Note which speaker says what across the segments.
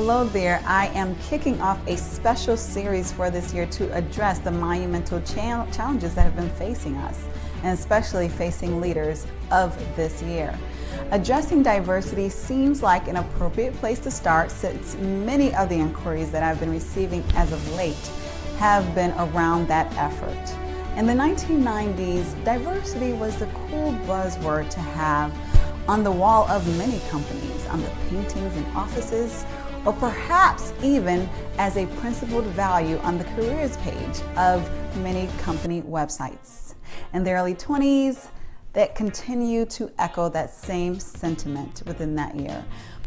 Speaker 1: Hello there. I am kicking off a special series for this year to address the monumental challenges that have been facing us, and especially facing leaders of this year. Addressing diversity seems like an appropriate place to start, since many of the inquiries that I've been receiving as of late have been around that effort. In the 1990s, diversity was the cool buzzword to have on the wall of many companies, on the paintings in offices, or perhaps even as a principled value on the careers page of many company websites. In the early 20s, that continue to echo that same sentiment within that year.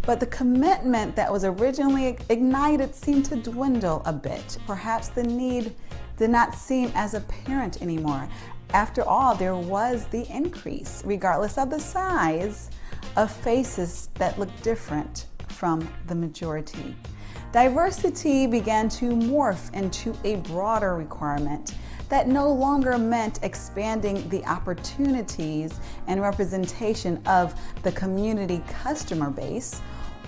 Speaker 1: But the commitment that was originally ignited seemed to dwindle a bit. Perhaps the need did not seem as apparent anymore. After all, there was the increase, regardless of the size, of faces that looked different from the majority. Diversity began to morph into a broader requirement that no longer meant expanding the opportunities and representation of the community customer base,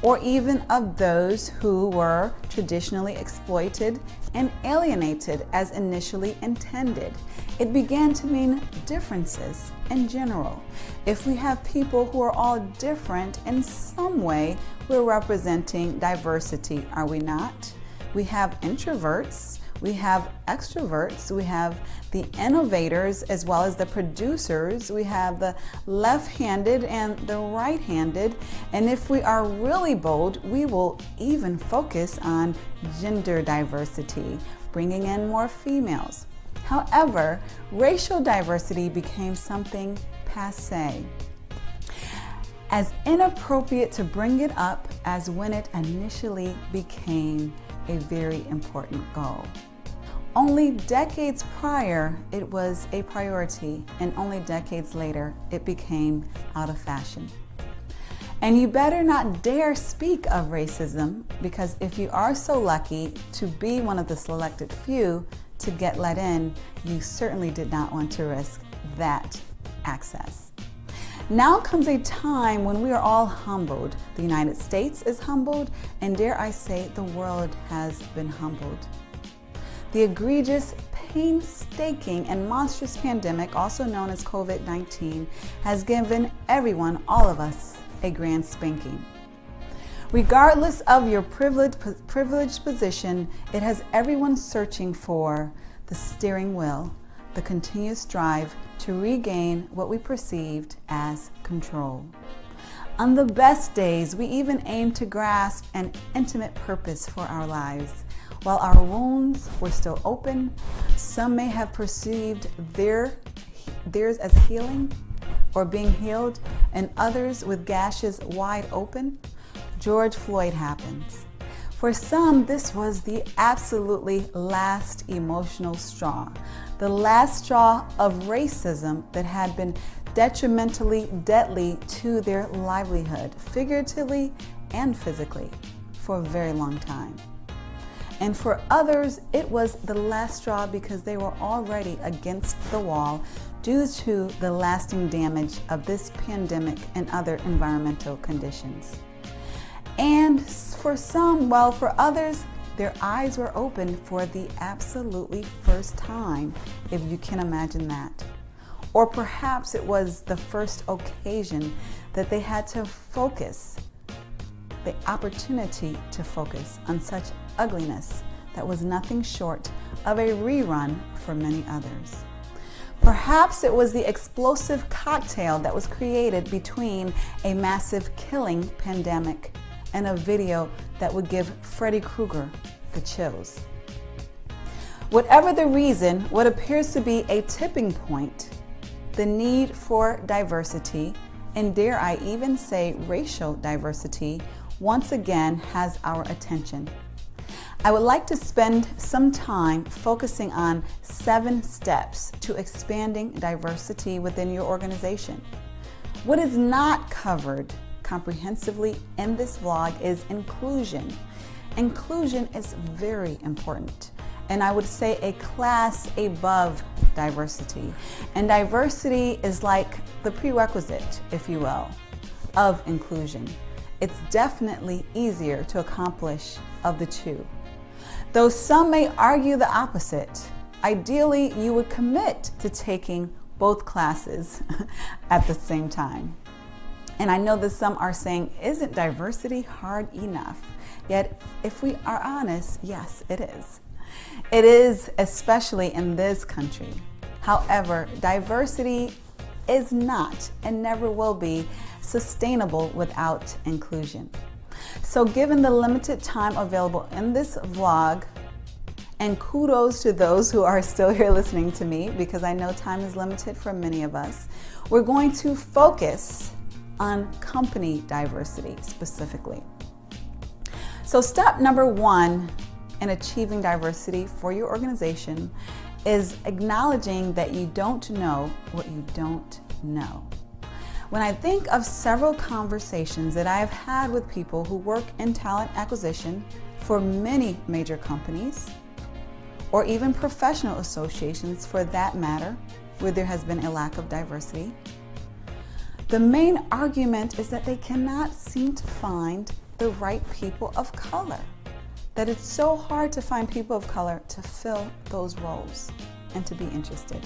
Speaker 1: or even of those who were traditionally exploited and alienated as initially intended. It began to mean differences in general. If we have people who are all different in some way, we're representing diversity, are we not? We have introverts, we have extroverts, we have the innovators as well as the producers, we have the left-handed and the right-handed, and if we are really bold, we will even focus on gender diversity, bringing in more females. However, racial diversity became something passé, as inappropriate to bring it up as when it initially became a very important goal. Only decades prior, it was a priority, and only decades later, it became out of fashion. And you better not dare speak of racism, because if you are so lucky to be one of the selected few to get let in, you certainly did not want to risk that access. Now comes a time when we are all humbled. The United States is humbled, and dare I say, the world has been humbled. The egregious, painstaking, and monstrous pandemic, also known as COVID-19, has given everyone, all of us, a grand spanking. Regardless of your privileged position, it has everyone searching for the steering wheel, the continuous drive to regain what we perceived as control. On the best days, we even aim to grasp an intimate purpose for our lives. While our wounds were still open, some may have perceived theirs as healing or being healed, and others with gashes wide open. George Floyd happens. For some, this was the absolutely last emotional straw, the last straw of racism that had been detrimentally deadly to their livelihood, figuratively and physically, for a very long time. And for others, it was the last straw because they were already against the wall due to the lasting damage of this pandemic and other environmental conditions. And for some, well, for others, their eyes were opened for the absolutely first time, if you can imagine that. Or perhaps it was the first occasion that they had to focus, the opportunity to focus on such ugliness that was nothing short of a rerun for many others. Perhaps it was the explosive cocktail that was created between a massive killing pandemic and a video that would give Freddy Krueger the chills. Whatever the reason, what appears to be a tipping point, the need for diversity, and dare I even say racial diversity, once again has our attention. I would like to spend some time focusing on 7 steps to expanding diversity within your organization. What is not covered comprehensively in this vlog is inclusion. Inclusion is very important, and I would say a class above diversity. And diversity is like the prerequisite, if you will, of inclusion. it's definitely easier to accomplish of the two. Though some may argue the opposite, ideally you would commit to taking both classes at the same time. And I know that some are saying, isn't diversity hard enough? Yet, if we are honest, yes, it is. It is, especially in this country. However, diversity is not and never will be sustainable without inclusion. So given the limited time available in this vlog, and kudos to those who are still here listening to me, because I know time is limited for many of us, we're going to focus on company diversity specifically. So step number one in achieving diversity for your organization is acknowledging that you don't know what you don't know. When I think of several conversations that I have had with people who work in talent acquisition for many major companies, or even professional associations for that matter, where there has been a lack of diversity, the main argument is that they cannot seem to find the right people of color. That it's so hard to find people of color to fill those roles and to be interested.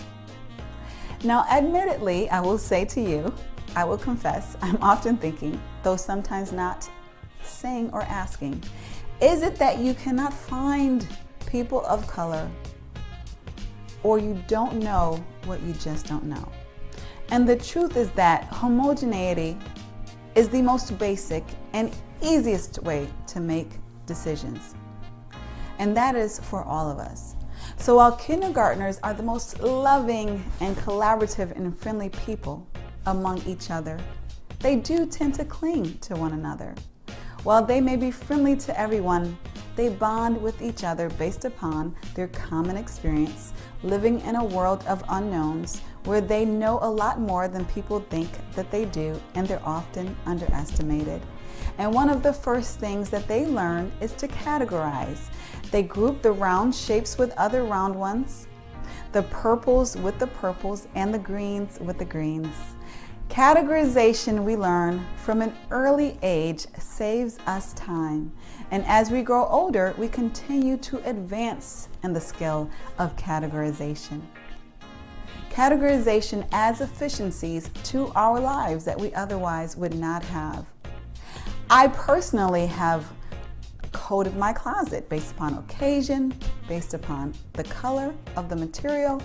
Speaker 1: Now, admittedly, I will say to you, I will confess, I'm often thinking, though sometimes not saying or asking, is it that you cannot find people of color, or you don't know what you just don't know? And the truth is that homogeneity is the most basic and easiest way to make decisions. And that is for all of us. So while kindergartners are the most loving and collaborative and friendly people among each other, they do tend to cling to one another. While they may be friendly to everyone, they bond with each other based upon their common experience living in a world of unknowns where they know a lot more than people think that they do, and they're often underestimated. And one of the first things that they learn is to categorize. They group the round shapes with other round ones, the purples with the purples, and the greens with the greens. Categorization, we learn from an early age, saves us time. And as we grow older, we continue to advance in the skill of categorization. Categorization adds efficiencies to our lives that we otherwise would not have. I personally have coded my closet based upon occasion, based upon the color of the material.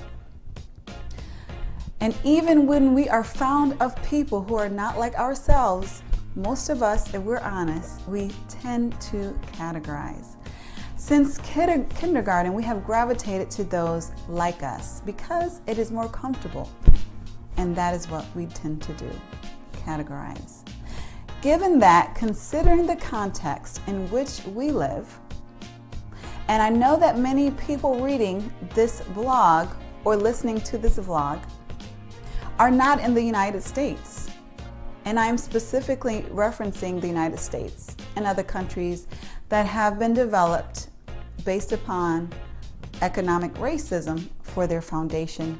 Speaker 1: And even when we are found of people who are not like ourselves, most of us, if we're honest, we tend to categorize. Since kindergarten, we have gravitated to those like us because it is more comfortable. And that is what we tend to do, categorize. Given that, considering the context in which we live, and I know that many people reading this blog or listening to this vlog are not in the United States. And I'm specifically referencing the United States and other countries that have been developed based upon economic racism for their foundation,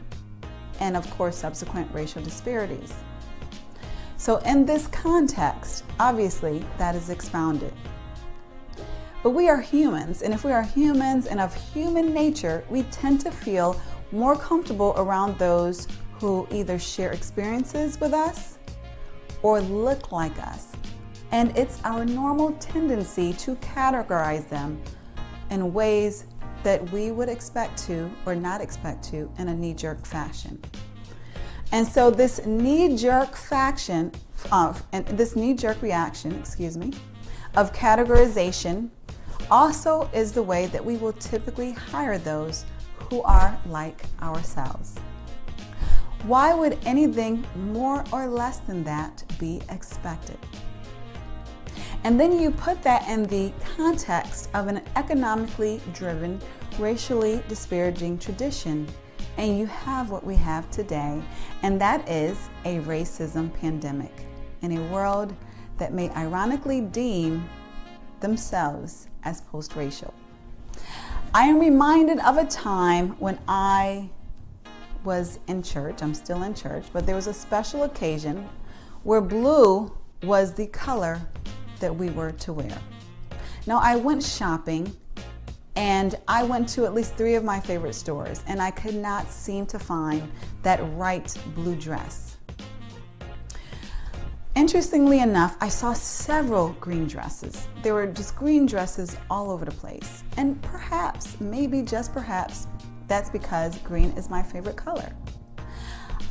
Speaker 1: and of course subsequent racial disparities. So in this context, obviously that is expounded. But we are humans, and if we are humans and of human nature, we tend to feel more comfortable around those who either share experiences with us or look like us. And it's our normal tendency to categorize them in ways that we would expect to or not expect to in a knee-jerk fashion. And so this knee-jerk reaction, of categorization also is the way that we will typically hire those who are like ourselves. Why would anything more or less than that be expected? And then you put that in the context of an economically driven, racially disparaging tradition, and you have what we have today, and that is a racism pandemic in a world that may ironically deem themselves as post-racial. I am reminded of a time when I was in church. I'm still in church, but there was a special occasion where blue was the color that we were to wear. Now, I went shopping and I went to at least 3 of my favorite stores, and I could not seem to find that right blue dress. Interestingly enough, I saw several green dresses. There were just green dresses all over the place. And perhaps, maybe just perhaps, that's because green is my favorite color.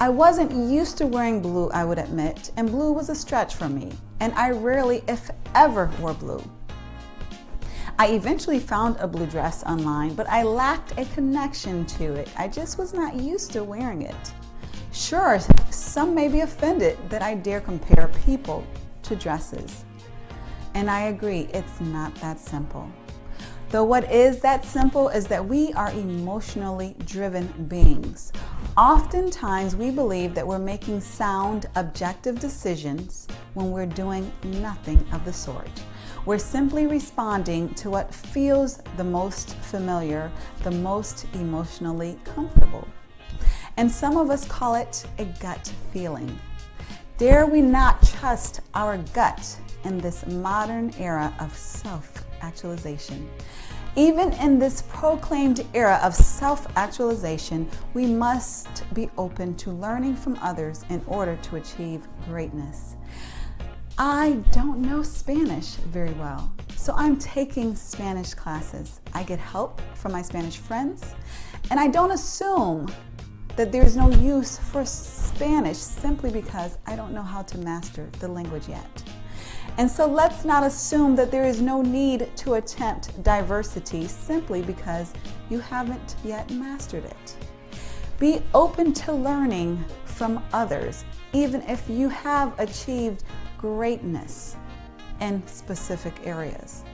Speaker 1: I wasn't used to wearing blue, I would admit, and blue was a stretch for me. And I rarely, if ever, wore blue. I eventually found a blue dress online, but I lacked a connection to it. I just was not used to wearing it. Sure, some may be offended that I dare compare people to dresses. And I agree, it's not that simple. Though what is that simple is that we are emotionally driven beings. Oftentimes we believe that we're making sound, objective decisions when we're doing nothing of the sort. We're simply responding to what feels the most familiar, the most emotionally comfortable. And some of us call it a gut feeling. Dare we not trust our gut in this modern era of self-actualization? Even in this proclaimed era of self-actualization, we must be open to learning from others in order to achieve greatness. I don't know Spanish very well, so I'm taking Spanish classes. I get help from my Spanish friends, and I don't assume that there's no use for Spanish simply because I don't know how to master the language yet. And so let's not assume that there is no need to attempt diversity simply because you haven't yet mastered it. Be open to learning from others, even if you have achieved greatness in specific areas.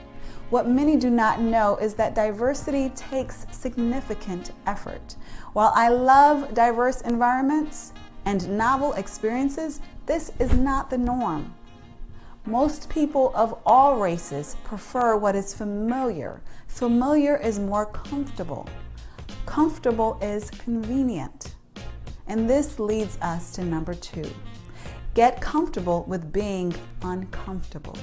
Speaker 1: What many do not know is that diversity takes significant effort. While I love diverse environments and novel experiences, this is not the norm. Most people of all races prefer what is familiar. Familiar is more comfortable. Comfortable is convenient. And this leads us to number 2. Get comfortable with being uncomfortable.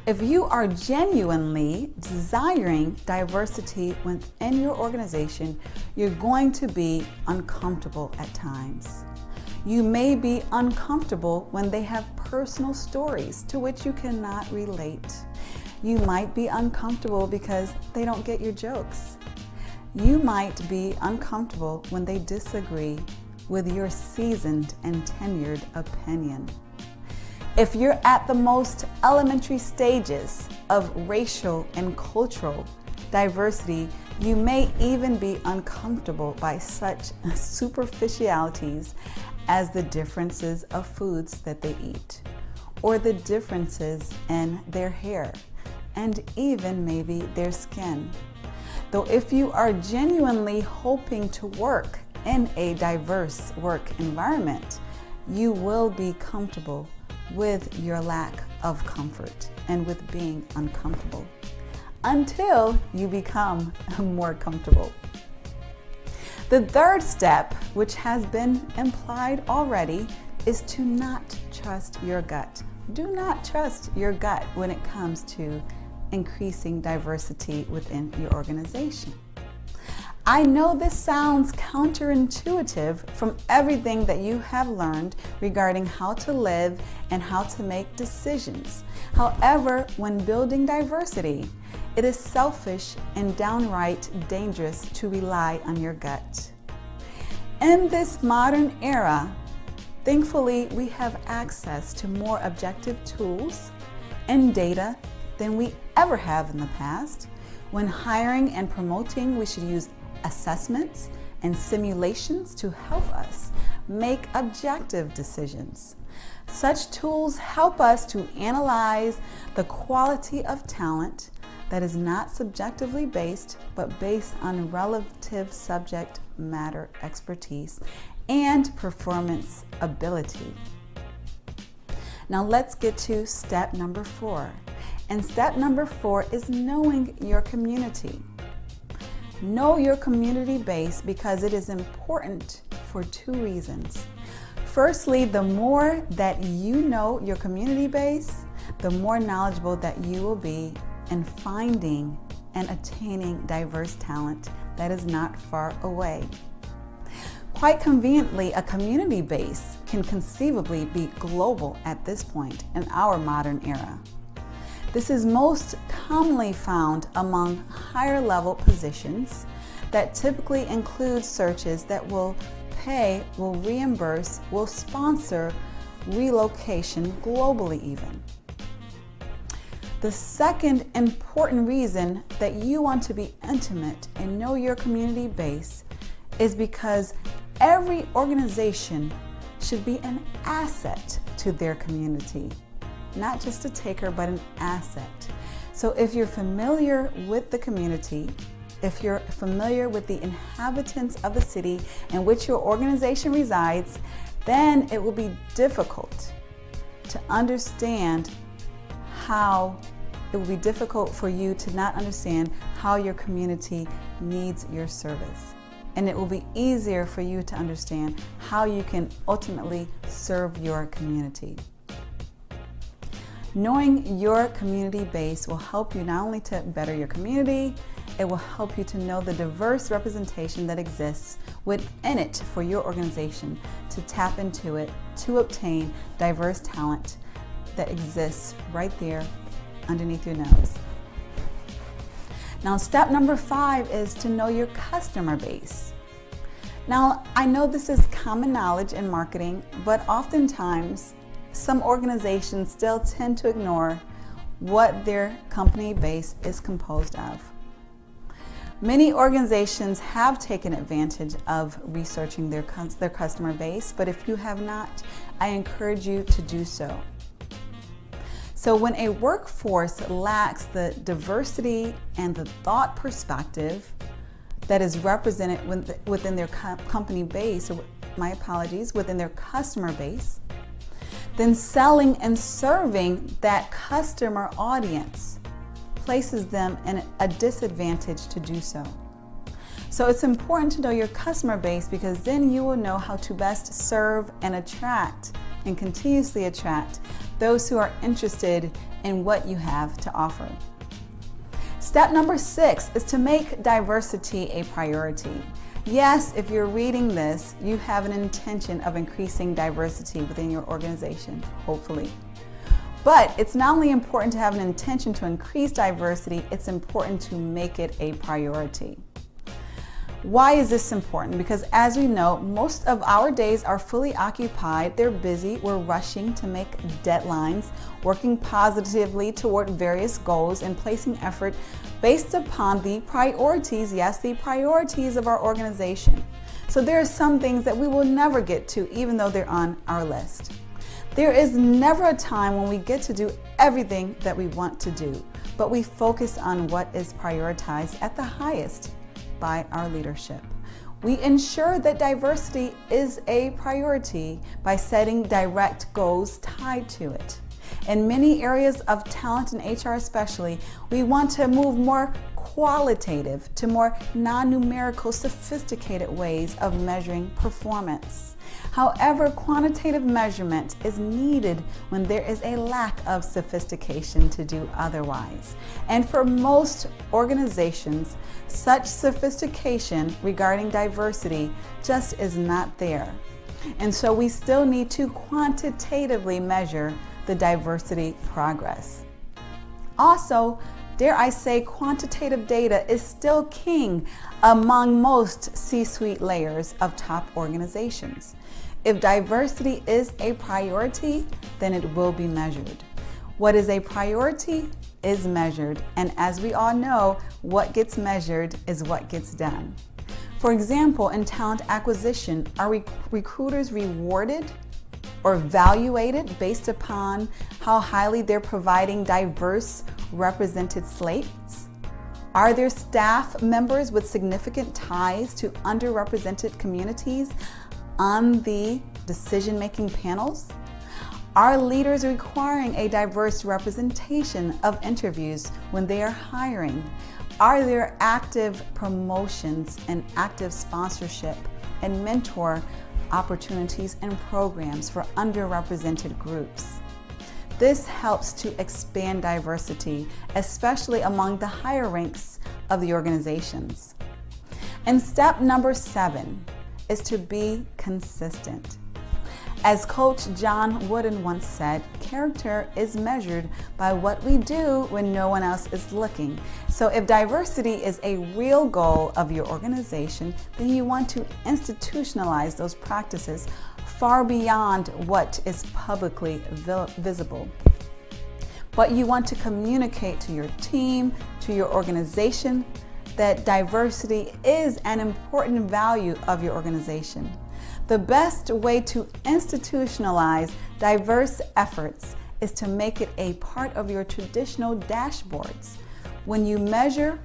Speaker 1: If you are genuinely desiring diversity within your organization, you're going to be uncomfortable at times. You may be uncomfortable when they have personal stories to which you cannot relate. You might be uncomfortable because they don't get your jokes. You might be uncomfortable when they disagree with your seasoned and tenured opinion. If you're at the most elementary stages of racial and cultural diversity, you may even be uncomfortable by such superficialities as the differences of foods that they eat, or the differences in their hair, and even maybe their skin. Though if you are genuinely hoping to work in a diverse work environment, you will be comfortable with your lack of comfort and with being uncomfortable until you become more comfortable. The third step, which has been implied already, is to not trust your gut. Do not trust your gut when it comes to increasing diversity within your organization. I know this sounds counterintuitive from everything that you have learned regarding how to live and how to make decisions. However, when building diversity, it is selfish and downright dangerous to rely on your gut. In this modern era, thankfully, we have access to more objective tools and data than we ever have in the past. When hiring and promoting, we should use assessments and simulations to help us make objective decisions. Such tools help us to analyze the quality of talent that is not subjectively based, but based on relative subject matter expertise and performance ability. Now let's get to step number 4. And step number 4 is knowing your community. Know your community base because it is important for 2 reasons. Firstly, the more that you know your community base, the more knowledgeable that you will be in finding and attaining diverse talent that is not far away. Quite conveniently, a community base can conceivably be global at this point in our modern era. This is most commonly found among higher level positions that typically include searches that will pay, will reimburse, will sponsor relocation globally even. The second important reason that you want to be intimate and know your community base is because every organization should be an asset to their community. Not just a taker, but an asset. So if you're familiar with the community, if you're familiar with the inhabitants of the city in which your organization resides, then it will be difficult to understand it will be difficult for you to not understand how your community needs your service. And it will be easier for you to understand how you can ultimately serve your community. Knowing your community base will help you not only to better your community, it will help you to know the diverse representation that exists within it for your organization, to tap into it, to obtain diverse talent that exists right there underneath your nose. Now, step number 5 is to know your customer base. Now, I know this is common knowledge in marketing, but oftentimes some organizations still tend to ignore what their company base is composed of. Many organizations have taken advantage of researching their customer base, but if you have not, I encourage you to do so. So when a workforce lacks the diversity and the thought perspective that is represented within their company base, or within their customer base, then selling and serving that customer audience places them in a disadvantage to do so. So it's important to know your customer base, because then you will know how to best serve and attract and continuously attract those who are interested in what you have to offer. Step number 6 is to make diversity a priority. Yes, if you're reading this, you have an intention of increasing diversity within your organization, hopefully. But it's not only important to have an intention to increase diversity, it's important to make it a priority. Why is this important? Because as we know, most of our days are fully occupied. They're busy. We're rushing to make deadlines, working positively toward various goals, and placing effort based upon the priorities, yes, the priorities of our organization. So there are some things that we will never get to, even though they're on our list. There is never a time when we get to do everything that we want to do, but we focus on what is prioritized at the highest by our leadership. We ensure that diversity is a priority by setting direct goals tied to it. In many areas of talent and HR especially, we want to move more qualitative to more non-numerical, sophisticated ways of measuring performance. However, quantitative measurement is needed when there is a lack of sophistication to do otherwise. And for most organizations, such sophistication regarding diversity just is not there. And so we still need to quantitatively measure the diversity progress. Also, dare I say, quantitative data is still king among most C-suite layers of top organizations. If diversity is a priority, then it will be measured. What is a priority is measured, and as we all know, what gets measured is what gets done. For example, in talent acquisition, are recruiters rewarded or evaluated based upon how highly they're providing diverse represented slates? Are there staff members with significant ties to underrepresented communities on the decision-making panels? Are leaders requiring a diverse representation of interviews when they are hiring? Are there active promotions and active sponsorship and mentor opportunities and programs for underrepresented groups? This helps to expand diversity, especially among the higher ranks of the organizations. And step number 7 is to be consistent. As Coach John Wooden once said, character is measured by what we do when no one else is looking. So if diversity is a real goal of your organization, then you want to institutionalize those practices far beyond what is publicly visible. But you want to communicate to your team, to your organization, that diversity is an important value of your organization. The best way to institutionalize diverse efforts is to make it a part of your traditional dashboards. When you measure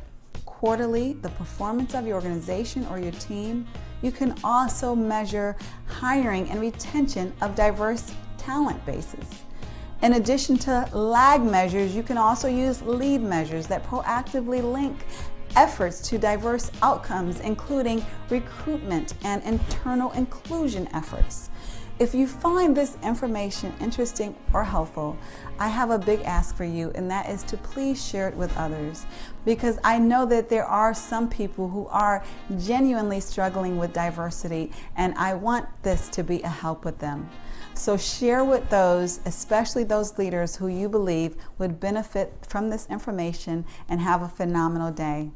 Speaker 1: quarterly the performance of your organization or your team, you can also measure hiring and retention of diverse talent bases. In addition to lag measures, you can also use lead measures that proactively link efforts to diverse outcomes, including recruitment and internal inclusion efforts. If you find this information interesting or helpful, I have a big ask for you, and that is to please share it with others, because I know that there are some people who are genuinely struggling with diversity, and I want this to be a help with them. So share with those, especially those leaders who you believe would benefit from this information, and have a phenomenal day.